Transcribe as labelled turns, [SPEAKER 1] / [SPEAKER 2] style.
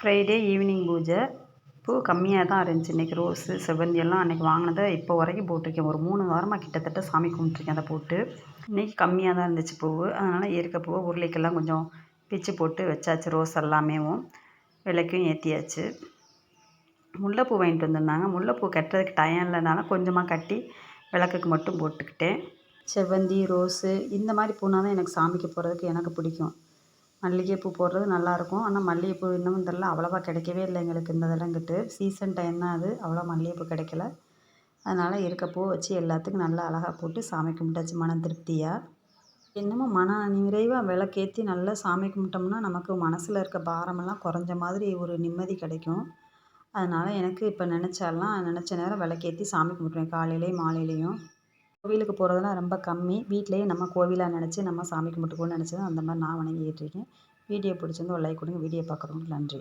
[SPEAKER 1] Friday evening பூஜை. பூ கம்மியாக தான் இருந்துச்சு இன்றைக்கி. ரோஸு செவ்வந்தி எல்லாம் அன்றைக்கி வாங்கினத இப்போ வரைக்கும் போட்டிருக்கேன். ஒரு 3 வாரமாக கிட்டத்தட்ட சாமி கும்பிட்ருக்கேன் அதை போட்டு. இன்றைக்கி கம்மியாக தான் இருந்துச்சு பூ. அதனால் இருக்க பூவை உருளைக்கெல்லாம் கொஞ்சம் பிச்சு போட்டு வச்சாச்சு. ரோஸ் எல்லாமேவும் விளக்கும் ஏற்றியாச்சு. முல்லைப்பூ வாங்கிட்டு வந்திருந்தாங்க. முல்லைப்பூ கட்டுறதுக்கு டைம் இல்லைனால கொஞ்சமாக கட்டி விளக்குக்கு மட்டும் போட்டுக்கிட்டேன். செவ்வந்தி, ரோஸு இந்த மாதிரி பூனா தான் எனக்கு சாமிக்கு போடுறதுக்கு எனக்கு பிடிக்கும். மல்லிகைப்பூ போடுறது நல்லாயிருக்கும். ஆனால் மல்லிகைப்பூ இன்னமும் தெரில அவ்வளோவா கிடைக்கவே இல்லை எங்களுக்கு இந்த தடங்கிட்டு. சீசன் டைம் தான் அது. அவ்வளோ மல்லிகைப்பூ கிடைக்கல. அதனால் இருக்க பூ வச்சு எல்லாத்துக்கும் நல்லா அழகாக போட்டு சாமி கும்பிட்டாச்சு மன திருப்தியாக. என்னமோ மன நிறைவாக விளக்கேற்றி நல்லா சாமி கும்பிட்டோம்னா நமக்கு மனசில் இருக்க பாரமெல்லாம் குறைஞ்ச மாதிரி ஒரு நிம்மதி கிடைக்கும். அதனால் எனக்கு இப்போ நினச்ச நேரம் விளக்கேற்றி சாமி கும்பிட்ருவேன். காலையிலேயும் மாலையிலேயும். கோவிலுக்கு போகிறதெல்லாம் ரொம்ப கம்மி. வீட்டிலேயே நம்ம கோவிலாக நினச்சி நம்ம சாமி கும்பிட்டுக்குவோன்னு நினச்சி தான் அந்த மாதிரி நான் வணங்கிக்கிட்டு இருக்கேன். வீடியோ பிடிச்சிருந்தா ஒரு லைக் கொடுங்க. வீடியோ பார்க்குறவங்களுக்கு நன்றி.